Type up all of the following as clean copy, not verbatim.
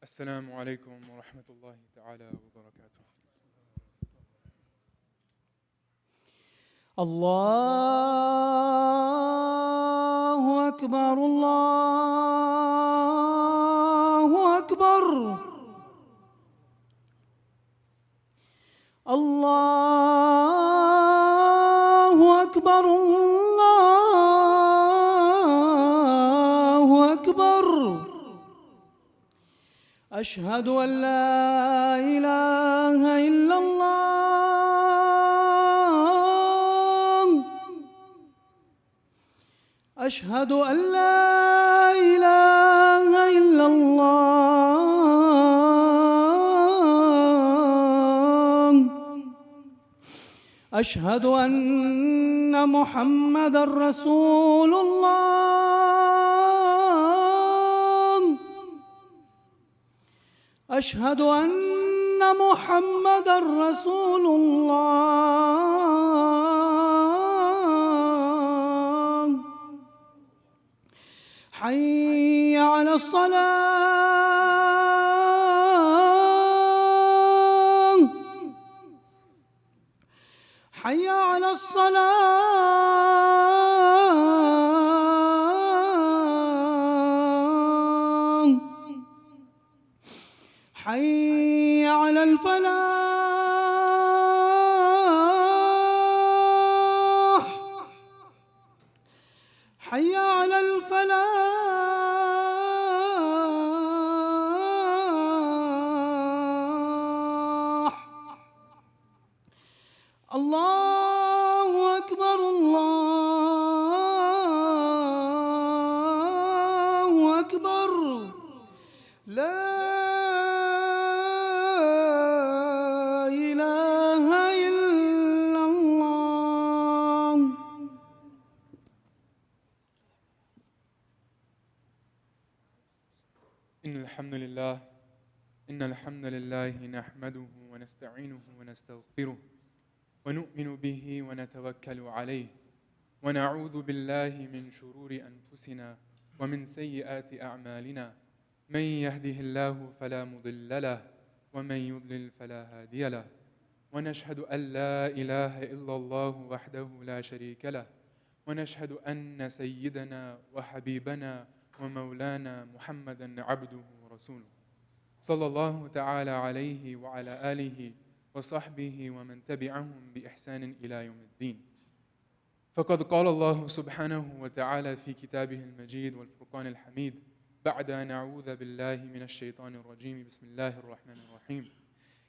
السلام عليكم ورحمة الله تعالى وبركاته. الله أكبر الله أكبر الله أكبر الله أكبر أشهد أن لا إله إلا الله أشهد أن لا إله إلا الله أشهد أن محمدًا رسول الله أشهد أن محمدًا رسول الله حي على الصلاة حي على الصلاة حي على الفلاح حي على الفلاح الله أكبر الله أكبر لا إله إلا الله إن الحمد لله نحمده ونستعينه ونستغفره ونؤمن به ونتوكل عليه ونعوذ بالله من شرور أنفسنا ومن سيئات أعمالنا من يهده الله فلا مضل له ومن يضلل فلا هادي له ونشهد أن لا إله إلا الله وحده لا شريك له ونشهد أن سيدنا وحبيبنا ومولانا محمدًا عبده ورسوله صلى الله تعالى عليه وعلى آله وصحبه ومن تبعهم بإحسان إلى يوم الدين. فقد قال الله سبحانه وتعالى في كتابه المجيد والفرقان الحميد بعد أن أعوذ بالله من الشيطان الرجيم بسم الله الرحمن الرحيم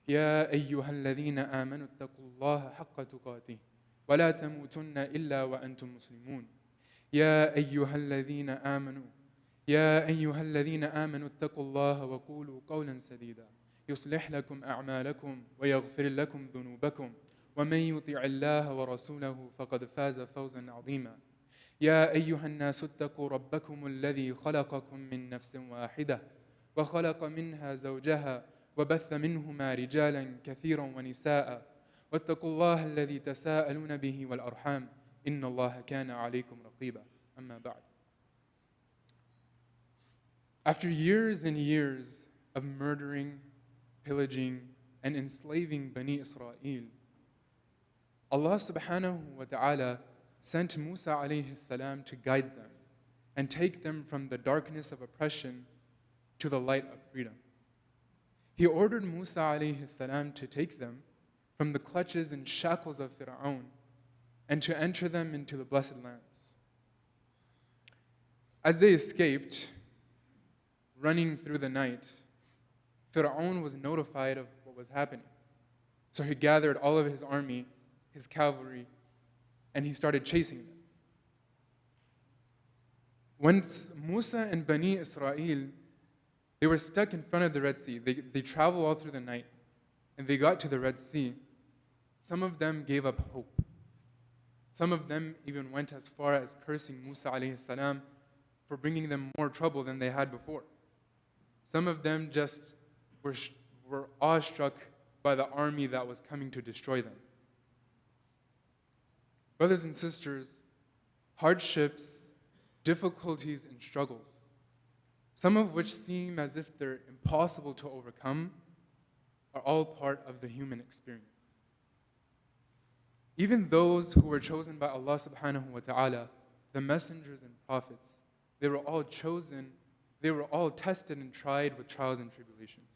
يا أيها الذين آمنوا اتقوا الله حق تقاته ولا تموتن إلا وأنتم مسلمون يا أيها الذين آمنوا اتقوا الله وقولوا قولا سديدا يصلح لكم أعمالكم ويغفر لكم ذنوبكم ومن يطع الله ورسوله فقد فاز فوزا عظيما يا أيها الناس اتقوا ربكم الذي خلقكم من نفس واحدة وخلق منها زوجها وبث منهما رجالا كثيرا ونساء واتقوا الله الذي تساءلون به والأرحام إن الله كان عليكم رقيبا أما بعد. After years and years of murdering, pillaging, and enslaving Bani Israel, Allah subhanahu wa ta'ala sent Musa alayhi salam to guide them and take them from the darkness of oppression to the light of freedom. He ordered Musa alayhi salam to take them from the clutches and shackles of Fir'aun and to enter them into the blessed lands. As they escaped, running through the night, Fir'aun was notified of what was happening. So he gathered all of his army, his cavalry, and he started chasing them. Once Musa and Bani Israel, they were stuck in front of the Red Sea. They traveled all through the night, and they got to the Red Sea. Some of them gave up hope. Some of them even went as far as cursing Musa alayhi salam for bringing them more trouble than they had before. Some of them just were awestruck by the army that was coming to destroy them. Brothers and sisters, hardships, difficulties, and struggles, some of which seem as if they're impossible to overcome, are all part of the human experience. Even those who were chosen by Allah subhanahu wa ta'ala, the messengers and prophets, they were all chosen, they were all tested and tried with trials and tribulations.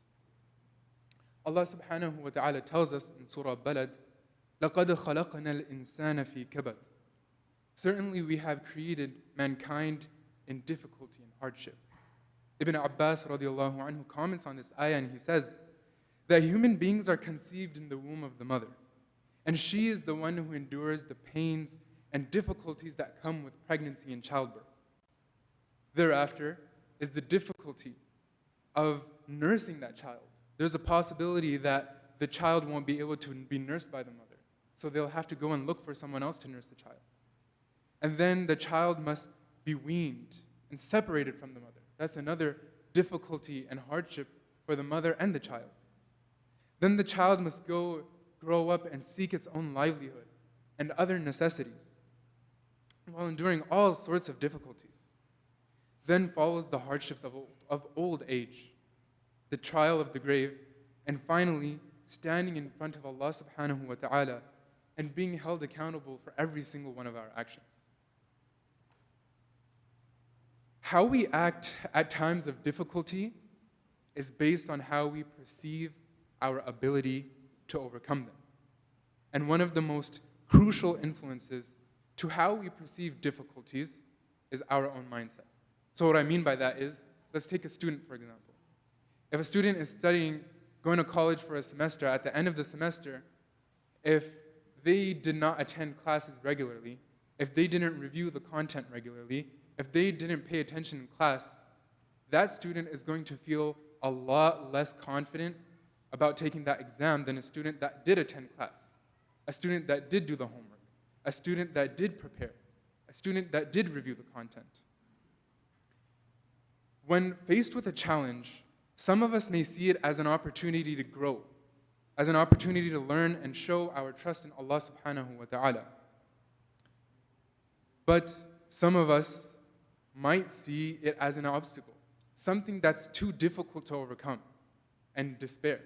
Allah subhanahu wa ta'ala tells us in Surah Balad, لَقَدْ خَلَقْنَا الْإِنسَانَ فِي كَبَدٍ. Certainly we have created mankind in difficulty and hardship. Ibn Abbas radiallahu anhu comments on this ayah and he says that human beings are conceived in the womb of the mother, and she is the one who endures the pains and difficulties that come with pregnancy and childbirth. Thereafter is the difficulty of nursing that child. There's a possibility that the child won't be able to be nursed by the mother, so they'll have to go and look for someone else to nurse the child. And then the child must be weaned and separated from the mother. That's another difficulty and hardship for the mother and the child. Then the child must grow up and seek its own livelihood and other necessities while enduring all sorts of difficulties. Then follows the hardships of old age, the trial of the grave, and finally standing in front of Allah subhanahu wa ta'ala and being held accountable for every single one of our actions. How we act at times of difficulty is based on how we perceive our ability to overcome them. And one of the most crucial influences to how we perceive difficulties is our own mindset. So what I mean by that is, let's take a student, for example. If a student is going to college for a semester, at the end of the semester, if they did not attend classes regularly, if they didn't review the content regularly, if they didn't pay attention in class, that student is going to feel a lot less confident about taking that exam than a student that did attend class, a student that did do the homework, a student that did prepare, a student that did review the content. When faced with a challenge, some of us may see it as an opportunity to grow, as an opportunity to learn and show our trust in Allah subhanahu wa ta'ala. But some of us might see it as an obstacle, something that's too difficult to overcome, and despair.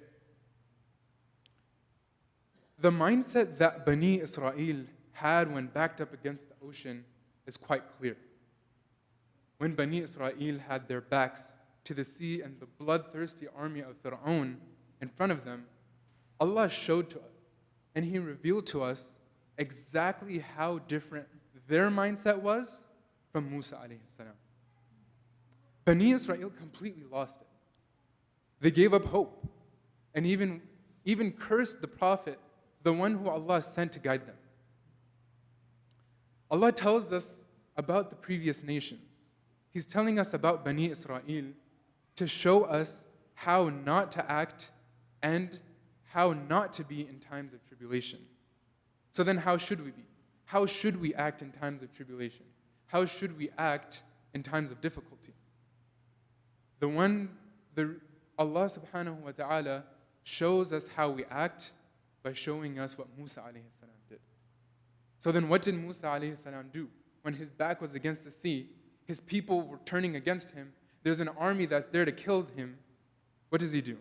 The mindset that Bani Israel had when backed up against the ocean is quite clear. When Bani Israel had their backs to the sea and the bloodthirsty army of Fir'aun in front of them, Allah showed to us and He revealed to us exactly how different their mindset was from Musa alayhi salam. Bani Israel completely lost it. They gave up hope and even cursed the Prophet, the one who Allah sent to guide them. Allah tells us about the previous nations. He's telling us about Bani Israel to show us how not to act and how not to be in times of tribulation. So then how should we be? How should we act in times of tribulation? How should we act in times of difficulty? Allah subhanahu wa ta'ala shows us how we act by showing us what Musa alayhi salam did. So then what did Musa alayhi salam do? When his back was against the sea, his people were turning against him, there's an army that's there to kill him. What does he do?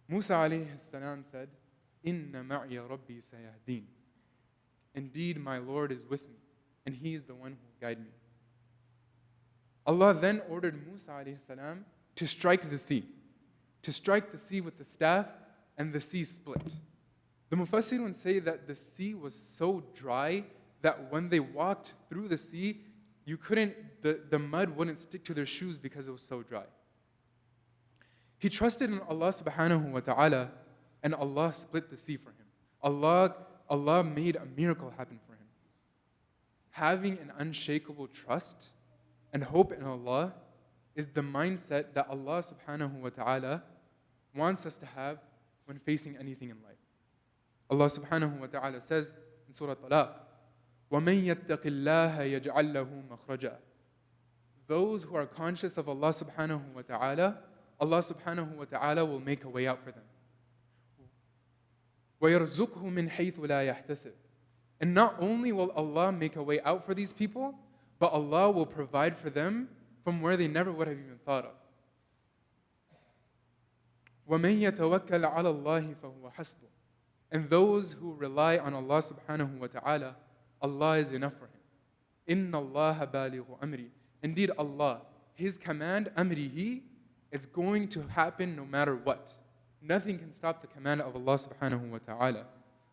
Musa alayhi salam said, Inna ma'iya rabbi sayahdeen. Indeed, my Lord is with me, and He is the one who will guide me. Allah then ordered Musa alayhi salam to strike the sea with the staff, and the sea split. The Mufassirun say that the sea was so dry that when they walked through the sea, the mud wouldn't stick to their shoes because it was so dry. He trusted in Allah subhanahu wa ta'ala, and Allah split the sea for him. Allah made a miracle happen for him. Having an unshakable trust and hope in Allah is the mindset that Allah subhanahu wa ta'ala wants us to have when facing anything in life. Allah subhanahu wa ta'ala says in Surah Talaq, وَمَن يَتَّقِ اللَّهَ يَجْعَلْ لَهُ مَخْرَجًا. Those who are conscious of Allah subhanahu wa ta'ala, Allah subhanahu wa ta'ala will make a way out for them. وَيَرْزُقْهُ مِنْ حَيْثُ لَا يَحْتَسِبْ. And not only will Allah make a way out for these people, but Allah will provide for them from where they never would have even thought of. وَمَن يَتَوَكَّلْ عَلَى اللَّهِ فَهُوَ حَسْبُهُ. And those who rely on Allah subhanahu wa ta'ala, Allah is enough for him. إِنَّ اللَّهَ بَالِغُ أَمْرِي. Indeed, Allah, His command, أَمْرِهِ, it's going to happen no matter what. Nothing can stop the command of Allah subhanahu wa ta'ala.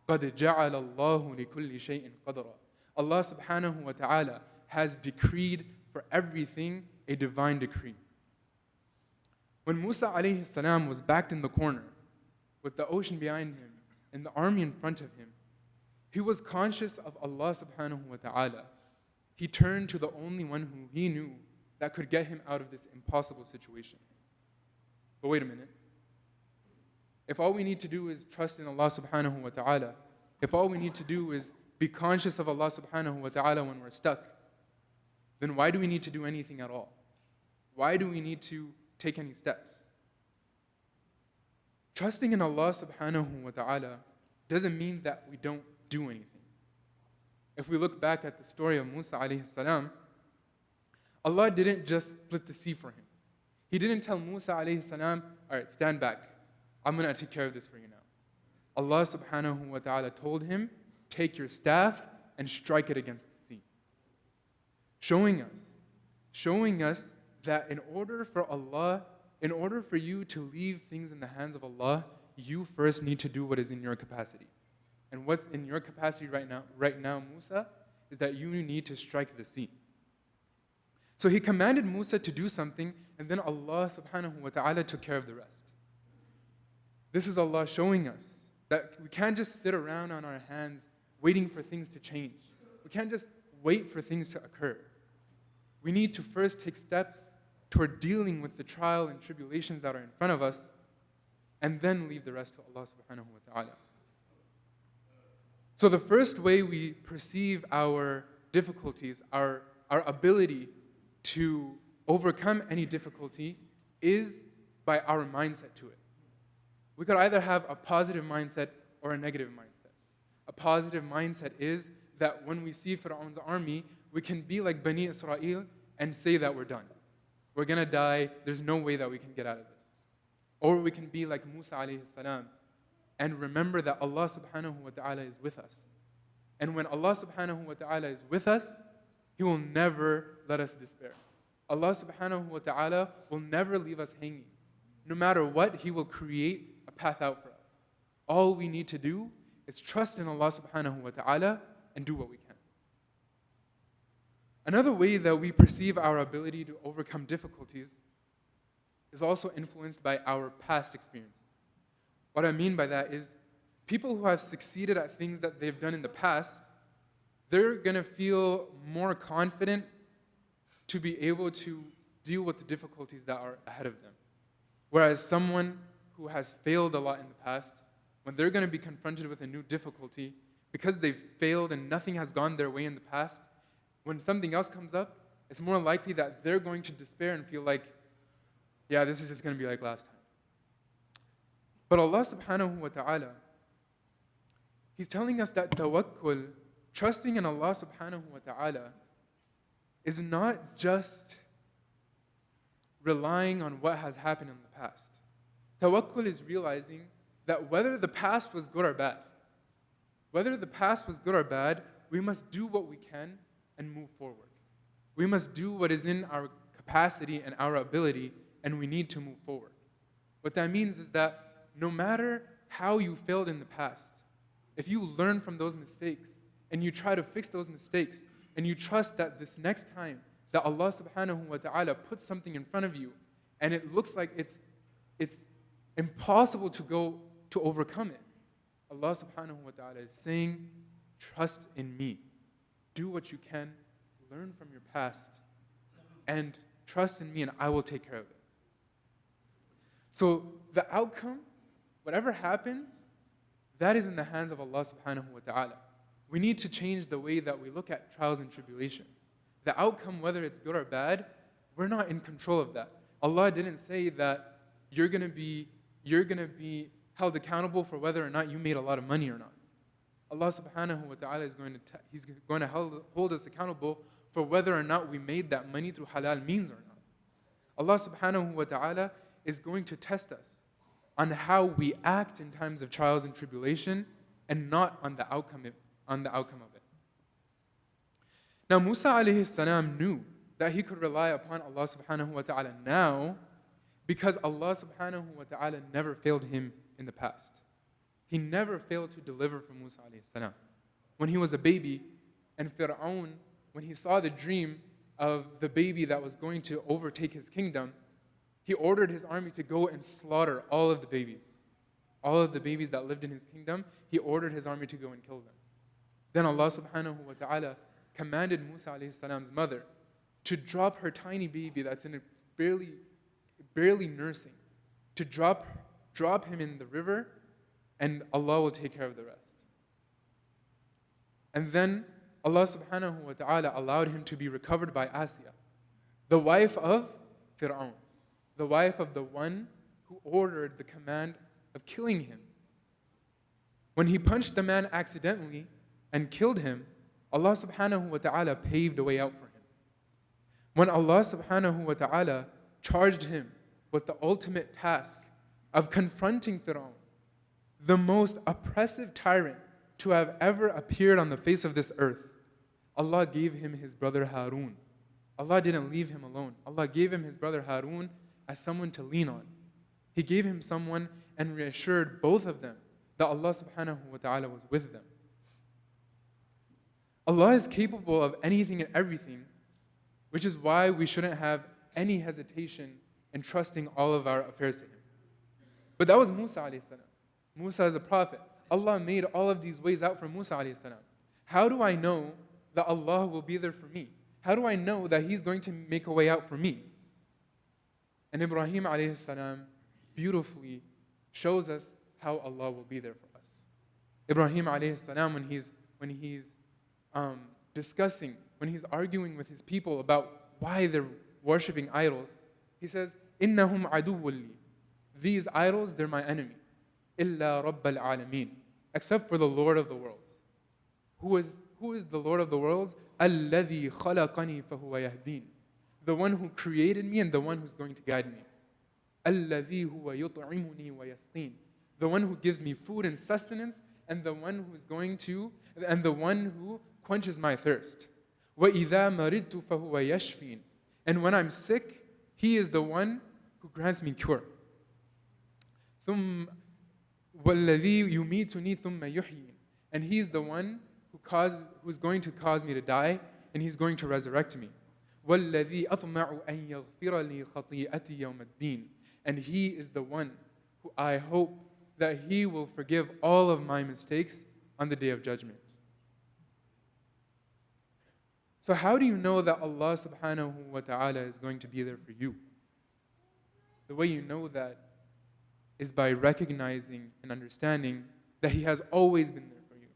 قَدْ جَعَلَ اللَّهُ لِكُلِّ شَيْءٍ قَدْرًا. Allah subhanahu wa ta'ala has decreed for everything a divine decree. When Musa alayhi salam was backed in the corner with the ocean behind him and the army in front of him, he was conscious of Allah subhanahu wa ta'ala. He turned to the only one who he knew that could get him out of this impossible situation. But wait a minute. If all we need to do is trust in Allah subhanahu wa ta'ala, if all we need to do is be conscious of Allah subhanahu wa ta'ala when we're stuck, then why do we need to do anything at all? Why do we need to take any steps? Trusting in Allah subhanahu wa ta'ala doesn't mean that we don't do anything. If we look back at the story of Musa alayhi salam, Allah didn't just split the sea for him. He didn't tell Musa alayhi salam, all right, stand back. I'm going to take care of this for you now. Allah subhanahu wa ta'ala told him, take your staff and strike it against the sea. Showing us that in order for you to leave things in the hands of Allah, you first need to do what is in your capacity. And what's in your capacity right now, Musa, is that you need to strike the sea. So he commanded Musa to do something, and then Allah subhanahu wa ta'ala took care of the rest. This is Allah showing us that we can't just sit around on our hands waiting for things to change. We can't just wait for things to occur. We need to first take steps toward dealing with the trial and tribulations that are in front of us, and then leave the rest to Allah subhanahu wa ta'ala. So the first way we perceive our difficulties, our ability to overcome any difficulty, is by our mindset to it. We could either have a positive mindset or a negative mindset. A positive mindset is that when we see Fir'aun's army, we can be like Bani Israel and say that we're done. We're going to die. There's no way that we can get out of this. Or we can be like Musa alayhi salam and remember that Allah subhanahu wa ta'ala is with us. And when Allah subhanahu wa ta'ala is with us, He will never let us despair. Allah subhanahu wa ta'ala will never leave us hanging. No matter what, He will create a path out for us. All we need to do is trust in Allah subhanahu wa ta'ala and do what we can. Another way that we perceive our ability to overcome difficulties is also influenced by our past experiences. What I mean by that is people who have succeeded at things that they've done in the past, they're going to feel more confident to be able to deal with the difficulties that are ahead of them. Whereas someone who has failed a lot in the past, when they're going to be confronted with a new difficulty, because they've failed and nothing has gone their way in the past, when something else comes up, it's more likely that they're going to despair and feel like, yeah, this is just going to be like last time. But Allah subhanahu wa ta'ala, He's telling us that tawakkul, trusting in Allah subhanahu wa ta'ala, is not just relying on what has happened in the past. Tawakkul is realizing that whether the past was good or bad, we must do what we can and move forward. We must do what is in our capacity and our ability, and we need to move forward. What that means is that no matter how you failed in the past, if you learn from those mistakes and you try to fix those mistakes and you trust that this next time that Allah subhanahu wa ta'ala puts something in front of you and it looks like it's impossible to overcome it, Allah subhanahu wa ta'ala is saying, trust in me. Do what you can, learn from your past, and trust in me and I will take care of it. So the outcome, whatever happens, that is in the hands of Allah subhanahu wa ta'ala. We need to change the way that we look at trials and tribulations. The outcome, whether it's good or bad, we're not in control of that. Allah didn't say that you're going to be held accountable for whether or not you made a lot of money or not. Allah subhanahu wa ta'ala is going to hold us accountable for whether or not we made that money through halal means or not. Allah subhanahu wa ta'ala is going to test us on how we act in times of trials and tribulation and not on the outcome of it. Now Musa alayhi salam knew that he could rely upon Allah subhanahu wa ta'ala now because Allah subhanahu wa ta'ala never failed him in the past. He never failed to deliver from Musa alayhi salam. When he was a baby, and Fir'aun, when he saw the dream of the baby that was going to overtake his kingdom, he ordered his army to go and slaughter all of the babies. All of the babies that lived in his kingdom, he ordered his army to go and kill them. Then Allah subhanahu wa ta'ala commanded Musa alayhi salam's mother to drop her tiny baby that's in a barely nursing, to drop him in the river, and Allah will take care of the rest. And then Allah subhanahu wa ta'ala allowed him to be recovered by Asiya, the wife of Fir'aun, the wife of the one who ordered the command of killing him. When he punched the man accidentally and killed him, Allah subhanahu wa ta'ala paved a way out for him. When Allah subhanahu wa ta'ala charged him with the ultimate task of confronting Fir'aun, the most oppressive tyrant to have ever appeared on the face of this earth, Allah gave him his brother Harun. Allah didn't leave him alone. Allah gave him his brother Harun as someone to lean on. He gave him someone and reassured both of them that Allah subhanahu wa ta'ala was with them. Allah is capable of anything and everything, which is why we shouldn't have any hesitation in trusting all of our affairs to Him. But that was Musa alayhi salam. Musa is a prophet. Allah made all of these ways out for Musa alayhi salam. How do I know that Allah will be there for me? How do I know that He's going to make a way out for me? And Ibrahim alayhi salam beautifully shows us how Allah will be there for us. Ibrahim alayhi salam, when he's discussing, when he's arguing with his people about why they're worshipping idols, he says, "Innahum aduwwun li." These idols, they're my enemy. Illa Rabbal Alameen, except for the Lord of the worlds. Who is the Lord of the worlds? Alladhi khalaqani fahuwa yahdeen. The one who created me and the one who's going to guide me. Alladhi huwa yut'imuni wa yasqeen. The one who gives me food and sustenance, and the one who quenches my thirst. Wa idha maridtu fahuwa yashfeen. And when I'm sick, He is the one who grants me cure. وَالَّذِي يُمِيتُنِي ثُمَّ يُحْيِينِ. And He's the one who's going to cause me to die, and He's going to resurrect me. وَالَّذِي أَطْمَعُ أَن يَغْفِرَ لِي خَطِيئَتِي يَوْمَ الدِّينِ. And He is the one who I hope that He will forgive all of my mistakes on the Day of Judgment. So how do you know that Allah subhanahu wa ta'ala is going to be there for you? The way you know that is by recognizing and understanding that He has always been there for you.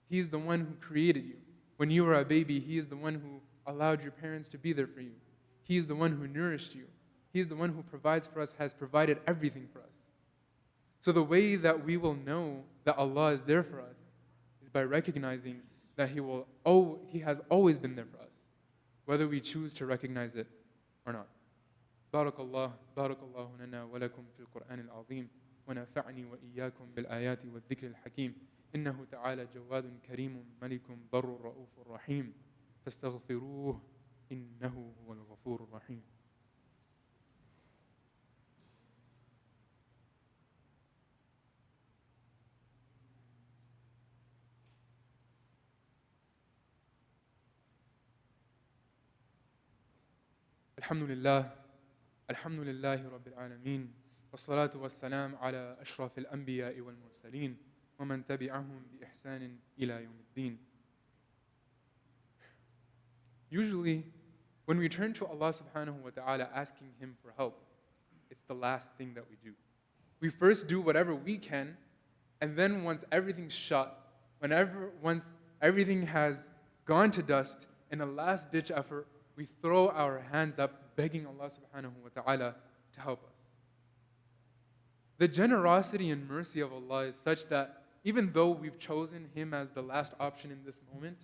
He's the one who created you. When you were a baby, He is the one who allowed your parents to be there for you. He is the one who nourished you. He is the one who provides for us, has provided everything for us. So the way that we will know that Allah is there for us is by recognizing that He has always been there for us, whether we choose to recognize it or not. بارك الله لنا ولكم في القرآن العظيم ونفعني وإياكم بالآيات والذكر الحكيم إنه تعالى جواد كريم ملك بر رؤوف رحيم فاستغفروه إنه هو الغفور الرحيم. الحمد لله رب العالمين والصلاة والسلام على أشرف الأنبياء والمرسلين ومن تبعهم بإحسان إلى يوم الدين. Usually, when we turn to Allah subhanahu wa ta'ala asking Him for help, it's the last thing that we do. We first do whatever we can, and then once everything's shot, once everything has gone to dust, in a last-ditch effort, we throw our hands up begging Allah subhanahu wa ta'ala to help us. The generosity and mercy of Allah is such that even though we've chosen Him as the last option in this moment,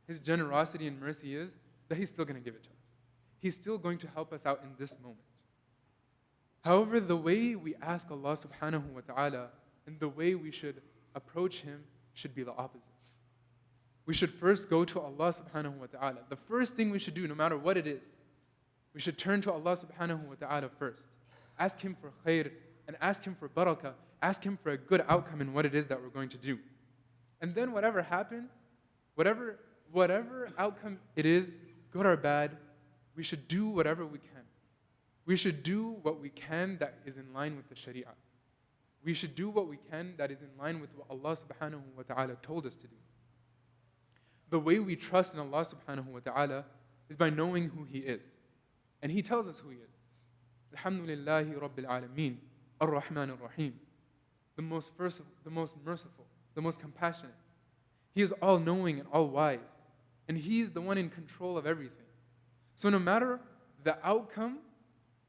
His generosity and mercy is that He's still going to give it to us. He's still going to help us out in this moment. However, the way we ask Allah subhanahu wa ta'ala and the way we should approach Him should be the opposite. We should first go to Allah subhanahu wa ta'ala. The first thing we should do, no matter what it is, we should turn to Allah subhanahu wa ta'ala first. Ask Him for khair and ask Him for barakah. Ask Him for a good outcome in what it is that we're going to do. And then whatever happens, whatever outcome it is, good or bad, we should do whatever we can. We should do what we can that is in line with the Sharia. We should do what we can that is in line with what Allah subhanahu wa ta'ala told us to do. The way we trust in Allah subhanahu wa ta'ala is by knowing who He is. And He tells us who He is. Alhamdulillahi Rabbil Alameen, Ar-Rahman Ar-Rahim. The most merciful, the most compassionate. He is all-knowing and all-wise. And He is the one in control of everything. So no matter the outcome,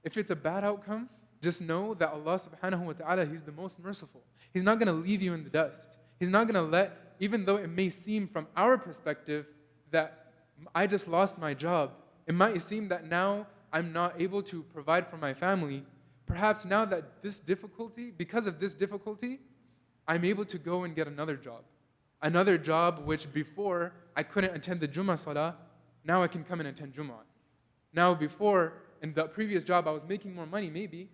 if it's a bad outcome, just know that Allah subhanahu wa ta'ala, He's the most merciful. He's not going to leave you in the dust. He's not going to let, even though it may seem from our perspective that I just lost my job, it might seem that now I'm not able to provide for my family. Perhaps now that this difficulty, because of this difficulty, I'm able to go and get another job. Another job which before I couldn't attend the Jummah Salah, now I can come and attend Jummah. Now before, in the previous job, I was making more money maybe,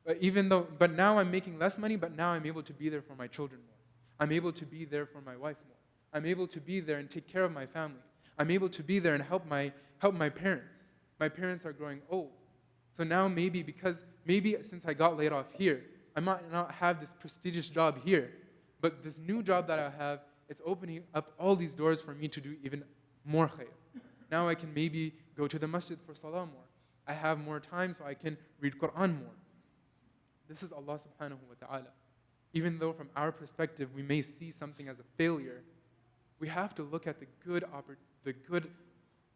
but now I'm making less money, but now I'm able to be there for my children more. I'm able to be there for my wife more. I'm able to be there and take care of my family. I'm able to be there and help my parents. My parents are growing old. So now maybe since I got laid off here, I might not have this prestigious job here, but this new job that I have, it's opening up all these doors for me to do even more khair. Now I can maybe go to the Masjid for Salah more. I have more time so I can read Quran more. This is Allah subhanahu wa ta'ala. Even though from our perspective we may see something as a failure, we have to look at the good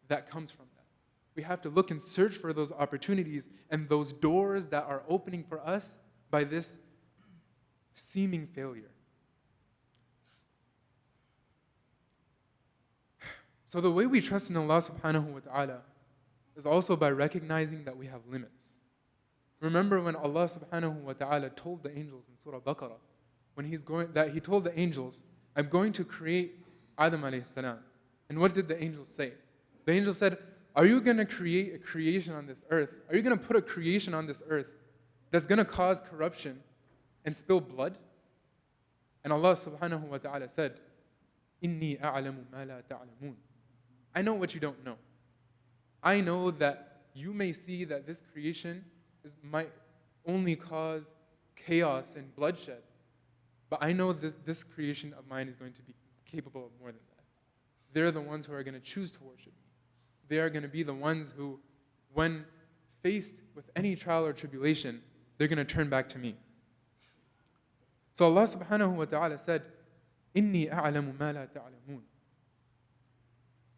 that comes from that. We have to look and search for those opportunities and those doors that are opening for us by this seeming failure. So the way we trust in Allah subhanahu wa ta'ala is also by recognizing that we have limits. Remember when Allah subhanahu wa ta'ala told the angels in Surah Baqarah, He told the angels, I'm going to create Adam alayhi salam. And what did the angels say? The angels said, are you going to create a creation on this earth? Are you going to put a creation on this earth that's going to cause corruption and spill blood? And Allah subhanahu wa ta'ala said, Inni a'lamu ma la ta'lamun. I know what you don't know. I know that you may see that this creation might only cause chaos and bloodshed, but I know this creation of mine is going to be capable of more than that. They're the ones who are going to choose to worship me. They are going to be the ones who, when faced with any trial or tribulation, they're going to turn back to me. So Allah subhanahu wa ta'ala said, Inni a'lamu ma la ta'lamun.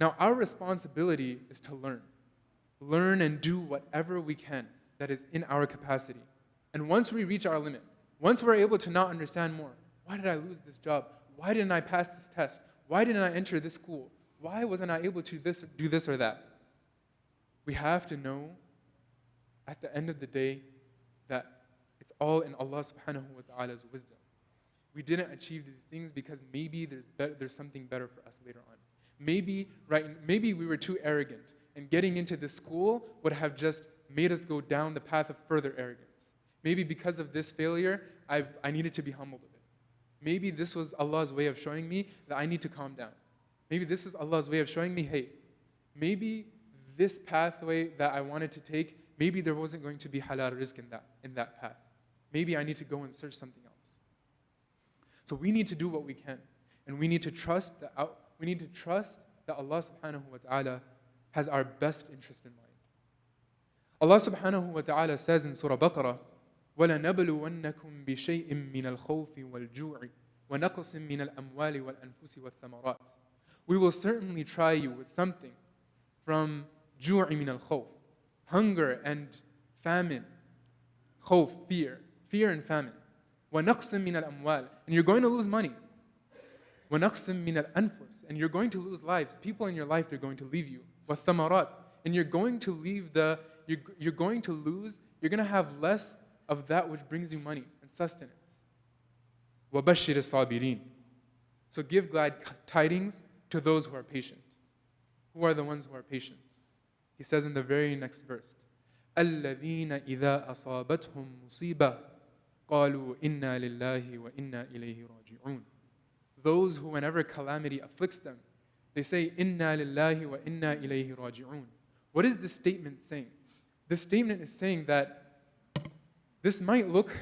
Now our responsibility is to learn. Learn and do whatever we can that is in our capacity. And once we reach our limit, once we're able to not understand more, why did I lose this job? Why didn't I pass this test? Why didn't I enter this school? Why wasn't I able to do this or that? We have to know at the end of the day that it's all in Allah subhanahu wa ta'ala's wisdom. We didn't achieve these things because maybe there's something better for us later on. Maybe we were too arrogant, and getting into this school would have just made us go down the path of further arrogance. Maybe because of this failure, I needed to be humbled a bit. Maybe this was Allah's way of showing me that I need to calm down. Maybe this is Allah's way of showing me, hey, maybe this pathway that I wanted to take, maybe there wasn't going to be halal rizq in that path. Maybe I need to go and search something else. So we need to do what we can, and we need to trust that Allah subhanahu wa ta'ala has our best interest in mind. Allah subhanahu wa ta'ala says in Surah Baqarah, وَلَنَبْلُوَنَّكُمْ بِشَيْءٍ مِّنَ الْخَوْفِ وَالْجُوعِ وَنَقْصٍ مِّنَ الْأَمْوَالِ وَالْأَنفُسِ وَالثَّمَرَاتِ. We will certainly try you with something from جُوعِ مِنَ الْخَوْفِ, hunger and famine, khawf, fear and famine. وَنَقْصٍ مِّنَ الْأَمْوَالِ, and you're going to lose money. وَنَقْصٍ مِّنَ الْأَنفُسِ, and you're going to lose lives. People in your life, they're going to leave you. وَالثَّمَرَاتِ, and you're going to you're going to lose, you're going to have less of that which brings you money and sustenance. وَبَشِّرِ الصَّابِرِينَ. So give glad tidings to those who are patient. Who are the ones who are patient? He says in the very next verse, الَّذِينَ إِذَا أَصَابَتْهُمْ مُصِيبَةٌ قَالُوا إِنَّا لِلَّهِ وَإِنَّا إِلَيْهِ رَاجِعُونَ. Those who whenever calamity afflicts them, they say, إِنَّا لِلَّهِ وَإِنَّا إِلَيْهِ رَاجِعُونَ. What is this statement saying? This statement is saying that this might look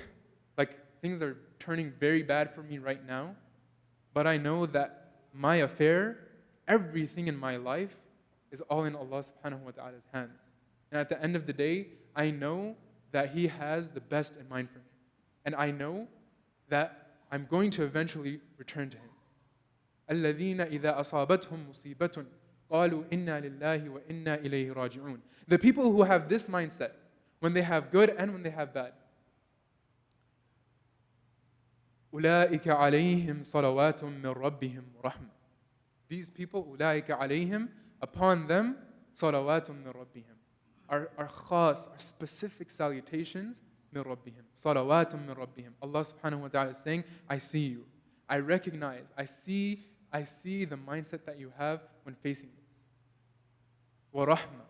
like things are turning very bad for me right now, but I know that my affair, everything in my life, is all in Allah subhanahu wa ta'ala's hands. And at the end of the day, I know that He has the best in mind for me. And I know that I'm going to eventually return to Him. الَّذِينَ إِذَا أَصَابَتْهُمْ مُصِيبَةٌ قَالُوا إِنَّا لِلَّهِ وَإِنَّا إِلَيْهِ رَاجِعُونَ. The people who have this mindset, when they have good and when they have bad, أُولَٰئِكَ عَلَيْهِمْ صَلَوَاتٌ مِّن رَبِّهِمْ وَرَحْمَةٌ. These people, أُولَٰئِكَ عَلَيْهِمْ, upon them, صَلَوَاتٌ مِّن رَبِّهِمْ, are khas, are specific salutations, مِّن رَبِّهِمْ. صَلَوَاتٌ مِّن رَبِّهِمْ. Allah subhanahu wa ta'ala is saying, I see you. I recognize, I see the mindset that you have when facing this. وَرَحْمَةٌ.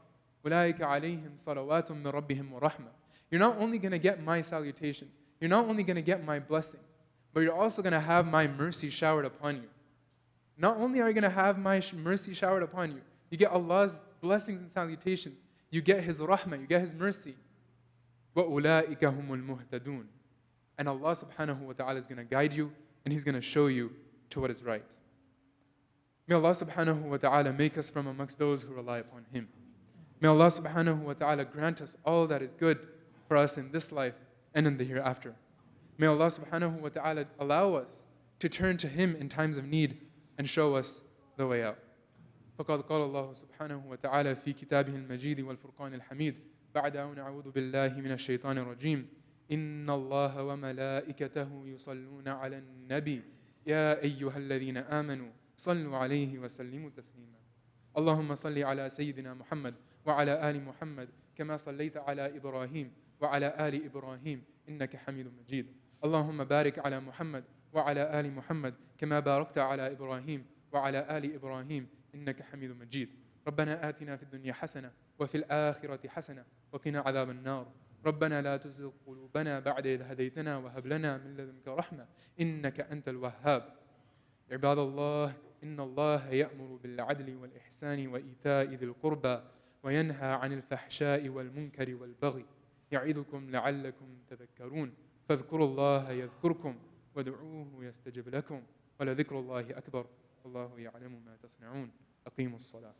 أُولَٰئِكَ عَلَيْهِمْ صَلَوَاتٌ مِّن رَبِّهِمْ وَرَحْمَةٌ. You're not only going to get my salutations, you're not only going to get my blessings, but you're also going to have my mercy showered upon you. Not only are you going to have my mercy showered upon you, you get Allah's blessings and salutations. You get His rahmah, you get His mercy. وَأُولَٰئِكَ هُمُ الْمُهْتَدُونَ. And Allah subhanahu wa ta'ala is going to guide you, and He's going to show you to what is right. May Allah subhanahu wa ta'ala make us from amongst those who rely upon Him. May Allah subhanahu wa ta'ala grant us all that is good for us in this life and in the hereafter. May Allah subhanahu wa ta'ala allow us to turn to Him in times of need and show us the way out. فقد قال الله سبحانه وتعالى في كتابه المجيد والفرقان الحميد بعد أن أعوذ بالله من الشيطان الرجيم إن الله وملائكته يصلون على النبي يا أيها الذين آمنوا صلوا عليه وسلموا تسليما اللهم صل على سيدنا محمد وعلى آل محمد كما صليت على إبراهيم وعلى آل إبراهيم إنك حميد مجيد اللهم بارك على محمد وعلى آل محمد كما باركت على إبراهيم وعلى آل إبراهيم إنك حميد مجيد ربنا آتنا في الدنيا حسنة وفي الآخرة حسنة وقنا عذاب النار ربنا لا تزغ قلوبنا بعد إذ هديتنا وهب لنا من لدنك رحمة إنك أنت الوهاب عباد الله إن الله يأمر بالعدل والإحسان وإيتاء ذي القربى وينهى عن الفحشاء والمنكر والبغي يعظكم لعلكم تذكرون فاذكروا الله يذكركم وادعوه يستجب لكم ولذكر الله أكبر والله يعلم ما تصنعون أقيموا الصلاة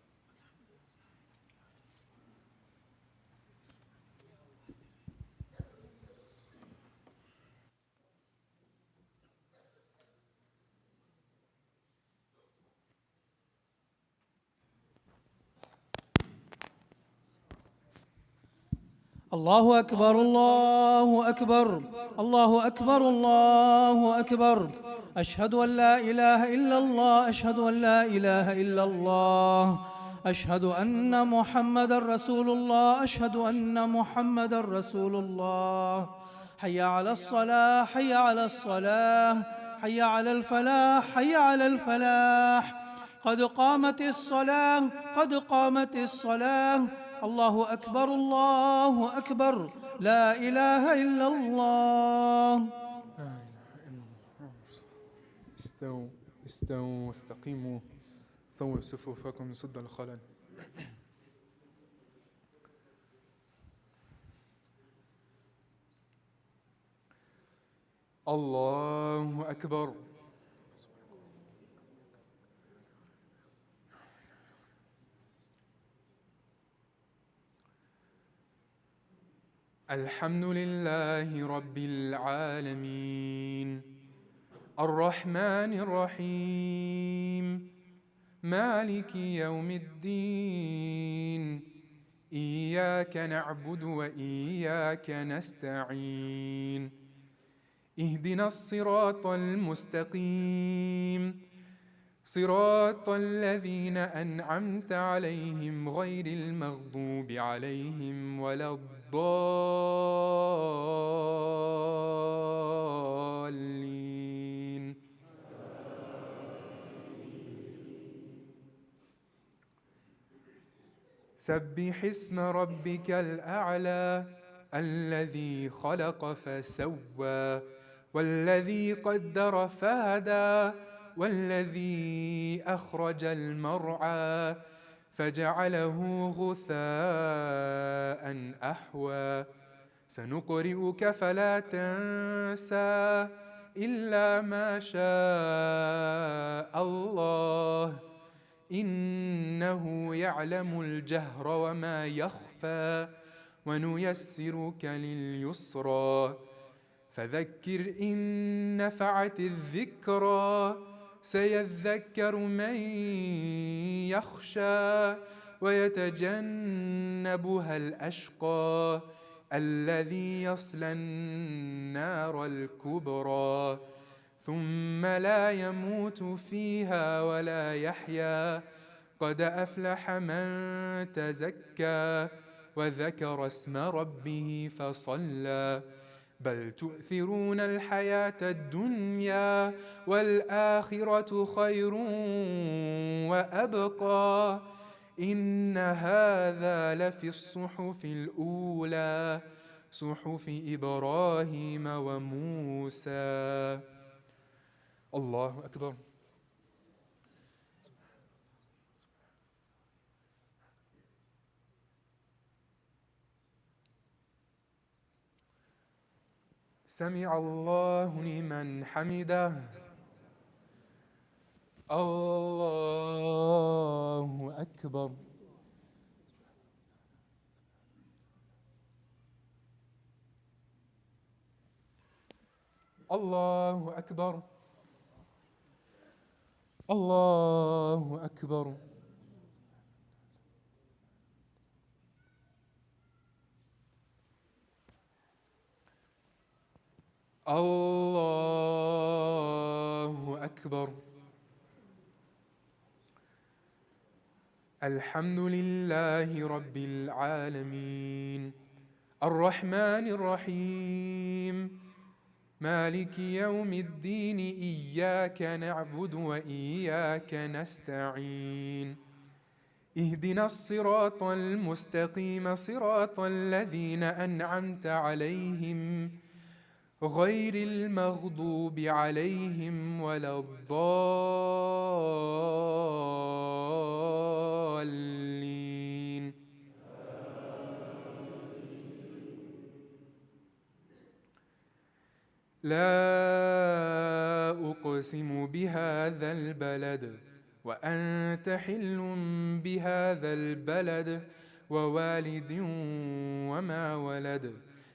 الله أكبر الله أكبر الله أكبر الله أكبر أشهد أن لا إله إلا الله أشهد أن لا إله إلا الله أشهد أن محمدًا رسول الله أشهد أن محمدًا رسول الله حي على الصلاة حي على الصلاة حي على الفلاح حي على الفلاح قد قامت الصلاة قد قامت الصلاة الله أكبر الله أكبر لا إله إلا الله لا إله إلا الله استووا واستقيموا صووا صفوفكم سد الخلل الله أكبر الحمد لله رب العالمين الرحمن الرحيم مالك يوم الدين إياك نعبد وإياك نستعين اهدنا الصراط المستقيم صراط الذين أنعمت عليهم غير المغضوب عليهم ولا الضالين. سبح اسم ربك الأعلى الذي خلق فسوى والذي قدر فهدى والذي أخرج المرعى فجعله غثاء أحوى سنقرئك فلا تنسى إلا ما شاء الله إنه يعلم الجهر وما يخفى ونيسرك لليسرى فذكر إن نفعت الذكرى سيذكر من يخشى ويتجنبها الأشقى الذي يصلى النار الكبرى ثم لا يموت فيها ولا يحيا قد أفلح من تزكى وذكر اسم ربه فصلى بل تؤثرون الحياة الدنيا والآخرة خير وأبقى إن هذا لفي الصحف الأولى صحف إبراهيم وموسى. الله أكبر. سمع الله لمن حمده. الله أكبر. الله أكبر. الله أكبر. الله أكبر. الحمد لله رب العالمين الرحمن الرحيم مالك يوم الدين إياك نعبد وإياك نستعين اهدنا الصراط المستقيم صراط الذين أنعمت عليهم غير المغضوب عليهم ولا الضالين. لا أقسم بهذا البلد وأنت حل بهذا البلد ووالد وما ولد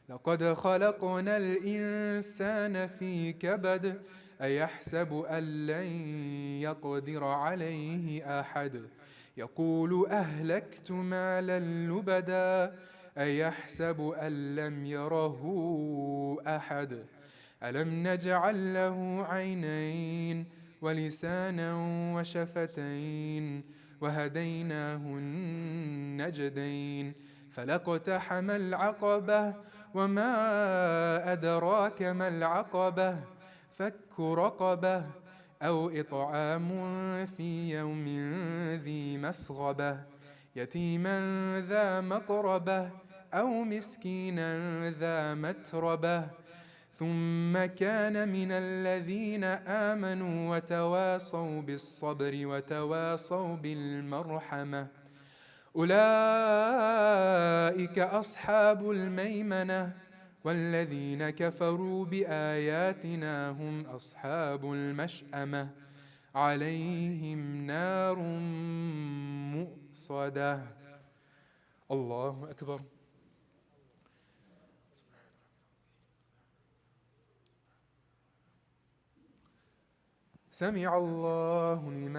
لقد خلقنا الإنسان في كبد أيحسب أن لن يقدر عليه أحد يقول أهلكت مالا لبدا أيحسب أن لم يره أحد ألم نجعل له عينين ولسانا وشفتين وهديناه النجدين فلاقتحم العقبة وما أدراك ما العقبة فك رقبة أو إطعام في يوم ذي مسغبة يتيما ذا مقربة أو مسكينا ذا متربة ثم كان من الذين آمنوا وتواصوا بالصبر وتواصوا بالمرحمة أولئك أصحاب الميمنة والذين كفروا بآياتنا هم أصحاب المشأمة عليهم نار مؤصدة. الله أكبر. سمع الله لمن